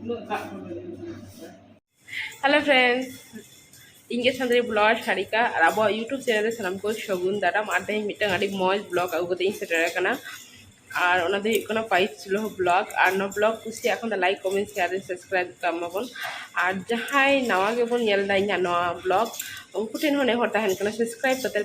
Hello friends इंगे संदरी blog Sarika और अब YouTube channel सामान को शगुन दाराम और तेज मिट्टन अड़ी मौज ब्लॉग अगुते सेटर कना और ओना दे कोना पाइप चुलो ब्लॉग और ना ब्लॉग कुसी এখন दा लाइक कमेंट शेयर सब्सक्राइब कामबन और जहाय नवा गेबन नेल दा इना नवा ब्लॉग उनको टेन होने होता है इनका सब्सक्राइब करते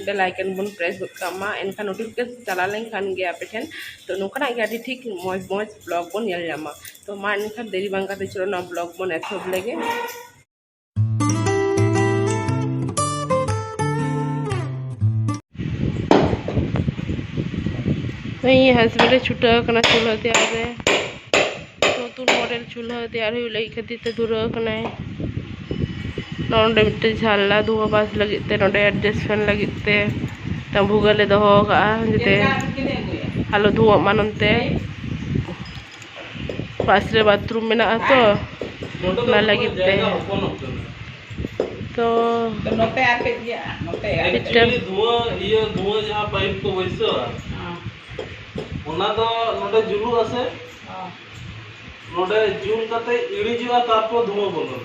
बेल आइकन बन प्रेस कामा इनका नोटिफिकेशन चला लें खान गया पेठन तो नोकना गाड़ी ठीक मौज मौज ब्लॉग बन नेल जामा तो मा इनका देरी बांगा ते चलो ना ब्लॉग बन एथोब लेगे नहीं हस्बैंड छुटा कना चूल्हा तैयार है नतून मॉडल चूल्हा तैयार हुई लगी खातिर ते दूर कना नोंडे मिट्टे झाला धुआ बास लगिते नोंडे एडजस्ट फैन लगिते तंबुगले दहो का जते हालो धुआ मानते पास रे बाथरूम में ना तो ना लगिते तो नोते आके दिया नोते एक्चुअली धुआ जहां पाइप को वैसे ओना तो नोडे जुलू आसे नोडे जूल कते इड़ी जुआ तारपो धुआ बोलो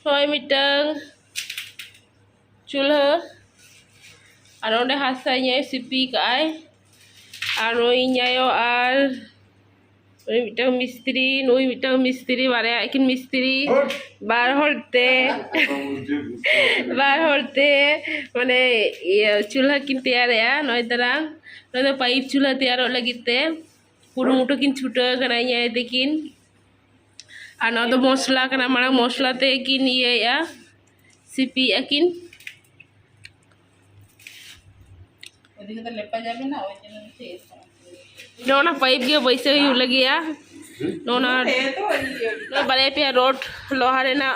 सोय मिटंग चूल्हा और ओंडे हासा ये सिपी काय और इन्यायो और मिटंग मिस्त्री बारे किन मिस्त्री बार होते माने चूल्हा किन तैयार है नय तरह नय पाइप चूल्हा तैयार लगते कुरुमुटो किन छुटा कना ये देकिन और ना तो मसला कना मारा मसला ते किन ये या सिपी किन ओदिके तो लेपा जाबे ना ओइ जन से नोना पाइप के वैसे ही लगिया नोना बारे पे रोड लोहारे ना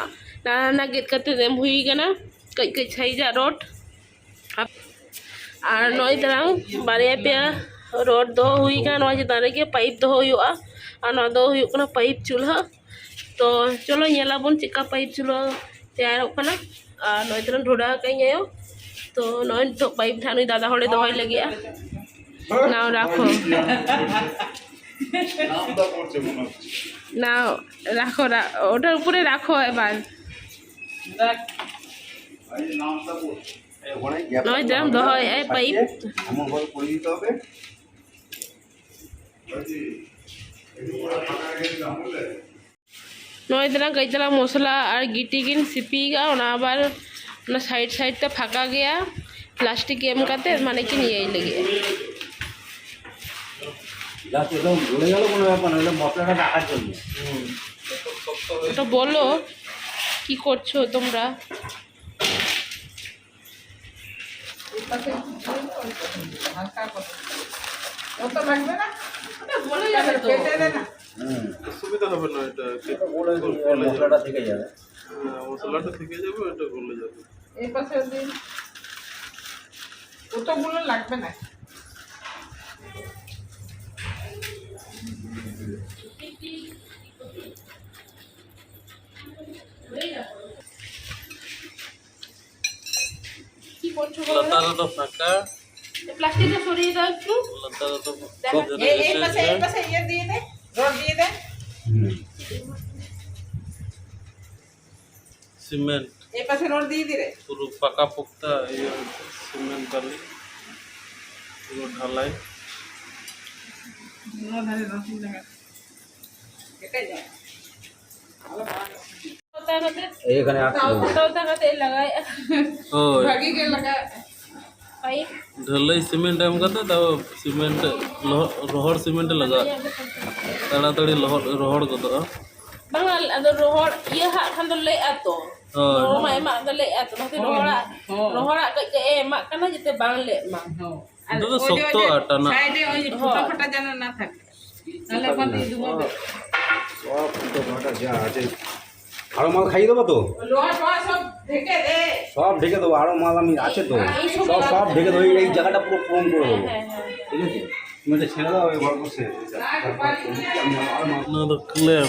ना गेट करते देम हुई गना कई कई छई जा रोड और नय तरह बारे पे रोड दो हुई गना नय जतारे के पाइप दो हुआ और ना दो हुई कना पाइप चूल्हा तो चलो येला बन चिका पाइप चूल्हा तैयार कना और नय तरह ढोडा कई आयो तो नय तो पाइप थानु दादा होले दोय लगिया नाव राखो नाव राखो ওটার উপরে রাখো এবার নয় দাম দহয় এই পাইপ এমন ভাবে করে দিতে হবে নয় দিনা কইতলা মশলা আর গিটি কিন সিপি গা ওনা আবার না সাইড সাইডটা ফাঁকা গিয়া প্লাস্টিক এম কাতে মানে কি নিয়ে লাগে তো বলো কি করছো তোমরা ওটা লাগবে না ওটা বলে যাবে তো কেটে দে না সুবিধা হবে না এটা মশলাটা থেকে যাবে এটা গলে যাবে এই পাশে দিন ওটা গুলো লাগবে না কি করছো লতাটা তো ফাঁকা প্লাস্টিকটা সরিয়ে দাও একটু লতাটা তো এই পাশে ইয়ে দিয়ে দে রড দিয়ে দে সিমেন্ট এই পাশে রড দিয়ে দি রে পুরো পাকা পোক্তা ये সিমেন্ট বালি পুরো ঢালাই না ধারে রসুন লাগা কেটে যায় এখানে लगाए भागी के लगा पाइप ढलाई सीमेंट एम करते तब सीमेंट रोहड़ सीमेंट लगा ताड़ाताड़ी रोहड़ को तो बांगल अदो रोहड़ ये हा खान दो ले आतो रोहड़ मा एमा दो ले आतो नते रोहड़ा के एमा kana jete bang le ma itu तो शक्तो आटा ना साइडे ওই ফটা ফটা যেন না থাকে তাহলে কোন দিয়ে দেব সব তো ঘাটা যা আছে আরো মাল খাইয়ে দেবো তো লোহা টোহা সব ঢেকে দে সব ঢেকে দেবো আরো মাল আমি আছে তো সব ঢেকে দেবো এই জায়গাটা পুরো পূরণ করে দেবো ঠিক আছে তুমি এটা ছেড়ে দাও এই ঘর বসে another claim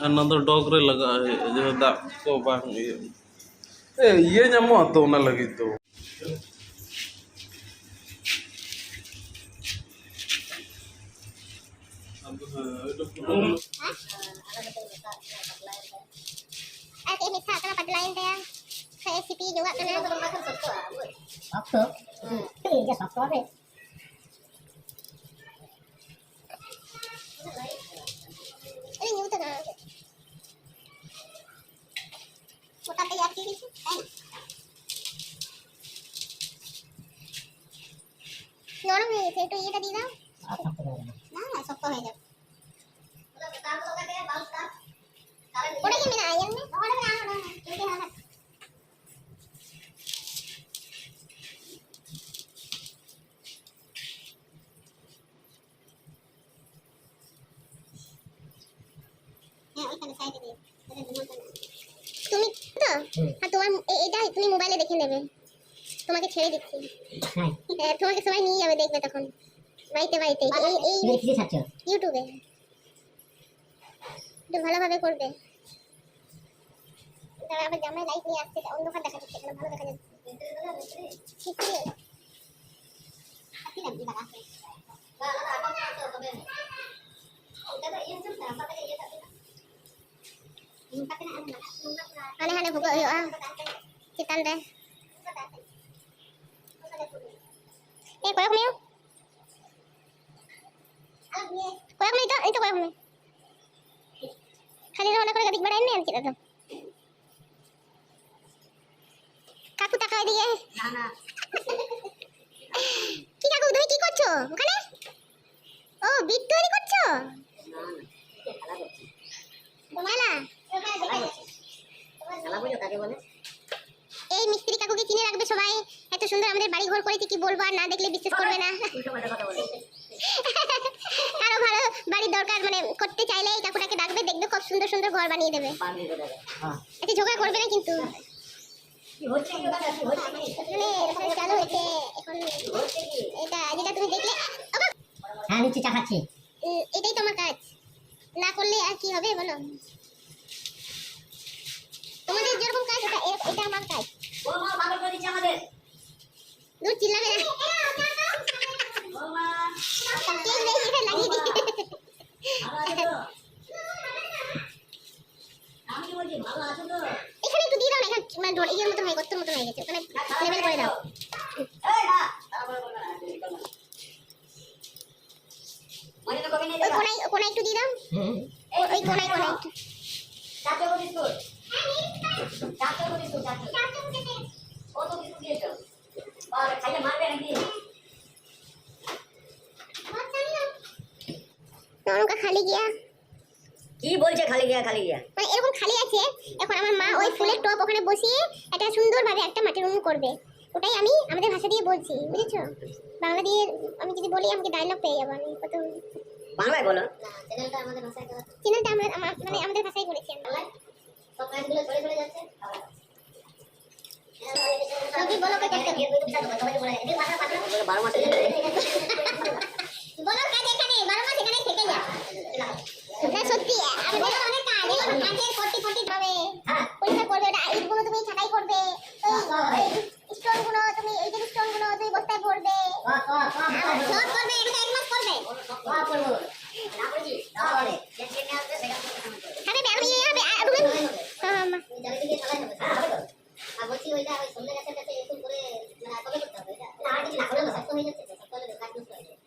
another dog रे लगा है जो दाग को बांग ये nyamuk तो ना लगी तो এটা প্রথম At ini sa kana padlayan kaya kaya sipi juga kana Waktu. Iya, waktu apa? ini nyuta na muta kaya kiri নরম হয়ে গেছে একটু এটা দিয়ে দাও না শক্ত হয়ে যাবে ওটা কি না আইন না ওটা না না এটা না হ্যাঁ ওখানে সাইডে দিয়ে তুমি তো আর তোমার এটা তুমি মোবাইলে দেখে নেবে তোমাকে ছেড়ে দিচ্ছি হ্যাঁ তোমাকে সবাই নিয়ে যাবে দেখবে তখন বাড়িতে বাড়িতে এই ইউটিউবে একটু ভালোভাবে করবে তারা আবার জামাই লাইট নিয়ে আসছে অন্ধকার দেখা যাচ্ছে এখানে ভালো দেখা যাচ্ছে ঠিক আছে আকিলাম কি লাগাছে aneh-aneh buka yuk kita deh koyak nih koyak nih itu koyak nih kali orang kalau ketik barain nih kita tuh kaku tak kau dia কি কাকু তুমি কি করছো ওখানে ও বিট তৈরি করছো তোমালা এই মিস্ত্রি কাকুকে চিনে রাখবে সবাই এত সুন্দর আমাদের বাড়ি ঘর করেছে কি বলবো আর না দেখলে বিশ্বাস করবে না আরো ভালো বাড়ি দরকার মানে করতে চাইলে এই কাকুটাকে ডাকবে দেখবে খুব সুন্দর সুন্দর ঘর বানিয়ে দেবে আচ্ছা ঝগড়া করবে না কিন্তু চালু হয়েছে এখন এটা যেটা তুমি দেখলে হ্যাঁ নিচে চা খাচ্ছি এটাই তোমার কাজ না করলে আর কি হবে বলো তোমাদের যেরকম কাজ এটা আমার কাজ ও মা পাগল করে দিচ্ছে আমাদের দূর চিল্লাবে না ও মা কে বেশি এটা লাগিয়ে দিচ্ছে ভালো আছো তো আমি কি বলছি ভালো আছো তো এখানে একটু দিয়ে দাও না এখানে মানে ডোর ইয়ের মতন হয়ে গর্তের মতন হয়ে গেছে ওখানে লেভেল করে দাও এই না তারপরে বলবে না মানে তো কবে নেই ওই কোনায় একটু দিয়ে দাও ওই কোনায় একটু চাচা বলিস তো চাচা বলিস তো চাচা ও তো কিছু দিয়েছো আর খাইলে মারবে নাকি নৌকা খালি গিয়া কি বলছে খালি গিয়া মানে এরকম খালি আছে এখন আমার মা ওই ফুলের টপ ওখানে বসিয়ে একটা সুন্দরভাবে একটা মাটির উনুন করবে ওটাই আমি আমাদের ভাষা দিয়ে বলছি বুঝেছো বাংলা দিয়ে আমি যদি বলি আমাকে ডায়লগ পেয়ে যাবো আমি কত বাংলায় বলো চ্যানেলটা আমাদের ভাষায় চ্যানেলটা আমরা মানে আমাদের ভাষায় বলেছি আমরা সব কাজগুলো চলে চলে যাচ্ছে সবই বলো কে করতে হবে 12 মাসে বলো কাজ এখানে 12 মাস এখানে থেকে যা না সত্যি আমাদের অনেক কাজ এগুলো কাজের 40 হবে পরীক্ষা করবে ওটা ইটগুলো তুমি ছাটাই করবে ওই স্টোনগুলো তুমি এই যে স্টোনগুলো তুমি বস্তায় ভরবে সব করবে এটা 1 মাস করবে করবো না করেছি তাহলে যে চেনে আসবে সেটা আরে আমি হবে হ্যাঁ মা জায়গা থেকে চালাই হবে হ্যাঁ হবে আর বলছি ওইটা ওই সন্ধ্যা গাছের কাছে এরকম করে মানে কবে করতে হবে এটা না আর কিছু না করলে শক্ত হয়ে যাচ্ছে শক্ত হলে কাজ নষ্ট হয়ে যায়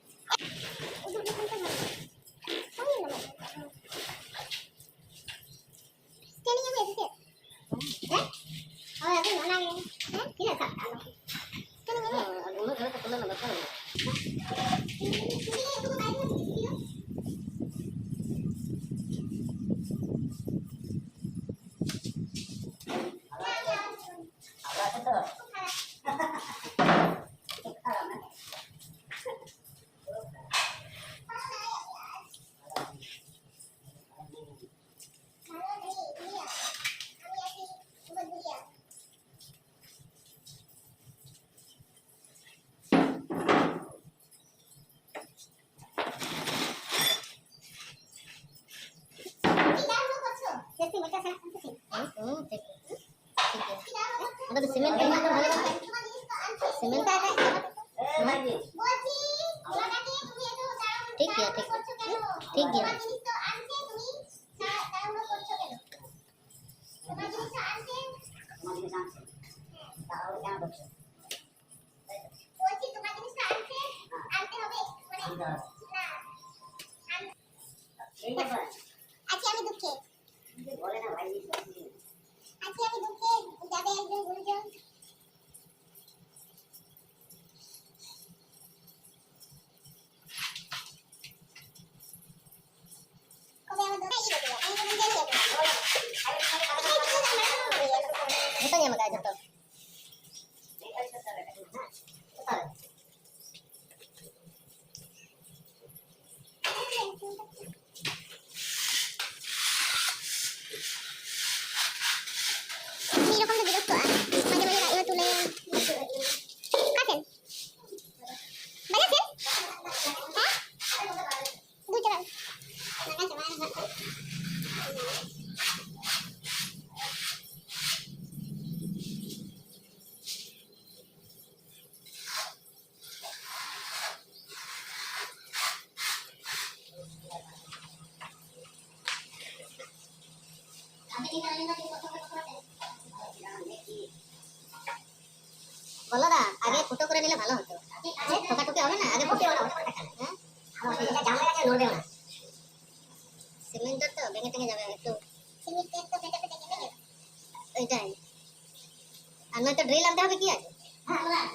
সিমেন্ট সিমেন্ট ঠিক किया ठीक ठीक किया জিনিস তো আনছে তুমি তাড়াহুড়ো করছো কেন তোমার জিনিসটা আনছে তোমার জিনিস আনছে তাহলে কেন করছো বলছি তোমার জিনিসটা আনছে আনতে হবে মানে না এই ব্যাপার আজকে আমি দুঃখে বলে না ভাই আজকে আমি দুঃখে যাবে একজন গুরুজন কবে আমার দোকানে গিয়ে দেবো আমি কোনো জানি না জুতো নিয়ে আমাকে জুতো এরকম তো বিরক্ত মাঝে মাঝে গাড়িও তুলে কাটেন বাজাচ্ছেন হ্যাঁ দুটো বলো দা আগে ফুটো করে নিলে ভালো হতো ঠোকাঠুকি হবে না আগে ফুটো হ্যাঁ সিমেন্টের তো ভেঙে টেঙে যাবে একটু সিমেন্টের তো ফেটে ফেটে গেলে ওইটাই আর নয়তো ড্রিল আনতে হবে কি আছে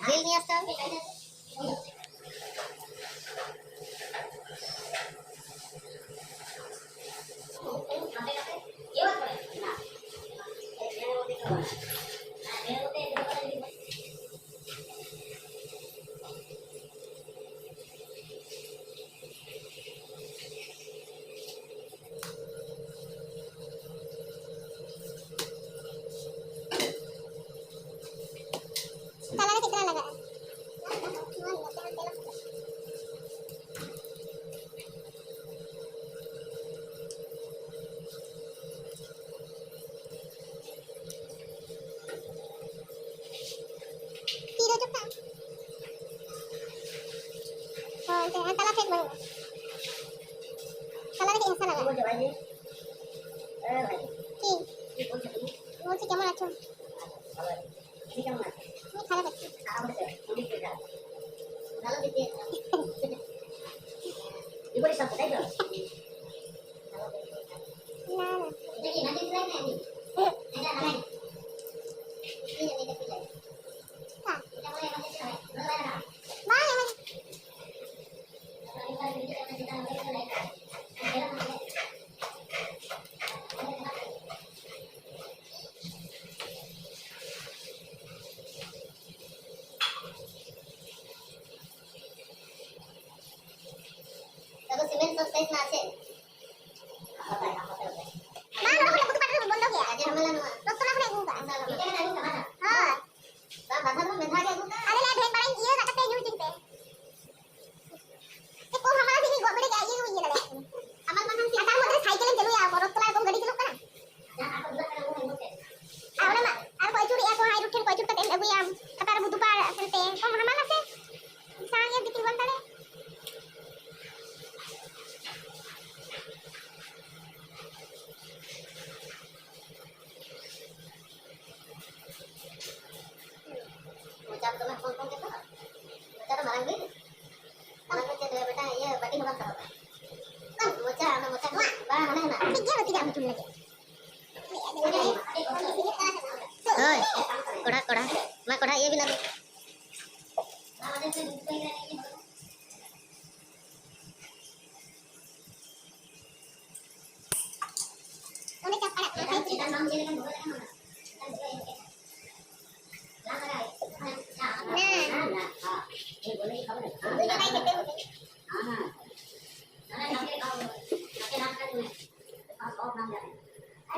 ড্রিল নিয়ে আসতে হবে ताला कितना लगा है तीरो चुपता और ताला फेंक मारो ताला के ऐसा लगा বলছো ভাই ভাই কি কি বলছো তুমি বলছি কেমন আছো তুমি কেমন আছো আমি খারাপ আছি খারাপ হচ্ছে তুমি কি খারাপ ভালো দিতে বিপরীত শব্দ তাই তো না না এটা কি নাকি লাইন নাকি এটা না কি জানি এটা কি লাইন হ্যাঁ এটা বলে আমাদের চাই না না বাই আমার দেখো সিমেন্ট তো সাইজ না আছে মা না হলে বুঝতে পারবে বন্ধ গিয়া আজ ঝামেলা না রক্ত না হলে গুঁতা এটা না গুঁতা না হ্যাঁ বা বাধা তো মেধা के गुंता अरे ले भेड़ बड़ाई ये काटते यूं चिंते ये को हमारा भी गोबड़े का ये हुई है আমার মনে হয় আটার মধ্যে সাইকেলে চলে যাও বড় তোলা এবং গাড়ি চলুক না আমরা না আর কই চুরি এত হাই রুটের কই চুরটা তেল বুইয়াম তার বুদু পা ফেলতে কম হামাল আছে সাঙ্গে বিক্রি বলতালে जब तुम्हें फोन फोन करता बच्चा तो मारेंगे मारेंगे तो बेटा ये बड़ी होगा करो कम बच्चा हम बच्चा बड़ा मने ना ঠিক গেল কি আমি চুল লাগে ओए कोड़ा कोड़ा मैं कोड़ा ये भी ना दे অনেক চাপড়া খাইছি नाम ये लेकिन बोले ना ना हां ये बोले की खबर है দুই জায়গায় খেতে হবে हां हां ना ना के खाओ के नाम कर दे हां बहुत नाम जाने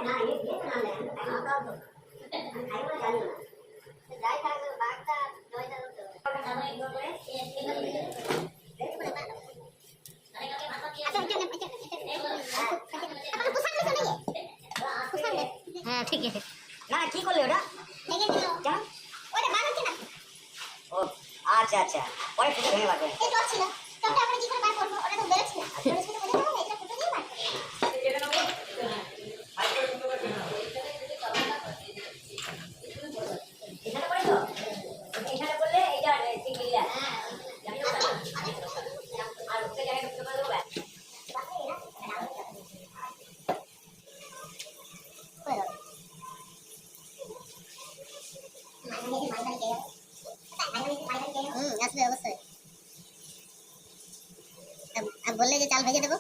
ना ये तो नाम ले हां खाओ तो खाई वाला जाने ना जाय का बात का जोय ना तो खाना एक बोले ये হ্যাঁ ঠিক আছে না কি করলে ওটা লেগে দিল যা ওরে ভালো কি না ও আচ্ছা আচ্ছা পরে ফুটে ভেঙে লাগবে এই টপ ছিল টপটা আমরা কি করে বার করব ওটা তো বেরোচ্ছে না আর বেরোচ্ছে না বলে এটা ফুটো দিয়ে বার এখানে পড়ে তো এখানে পড়লে এইটা ঠিক ক্লিয়ার আর ওকে জায়গায় ঢুকতে পারবো ব্যাস আসবে অবশ্যই আর বললে যে চাল ভেজে দেবো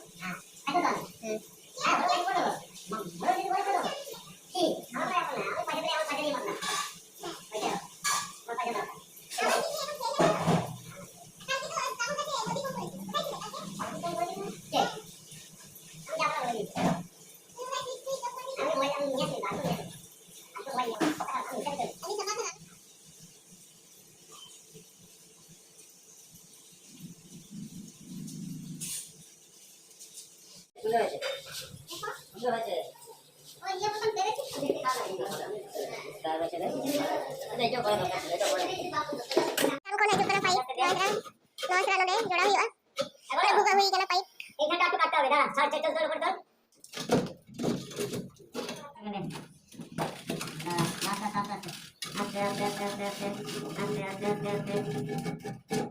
বুঝতে হয়েছে বুঝতে হয়েছে ওই ইয়ে মতন পেরেছি তার হচ্ছে আচ্ছা এটা করে দাও এটা করে কোন একটু পাইপ নমস্কার লোকে জোড়া হইবা এখন ভুগা হই গেল পাইপ এইখানটা একটু কাটতে হবে না 4.5 চল উপরে চল এখানে আস্তে আস্তে আস্তে আস্তে আস্তে আস্তে আস্তে আস্তে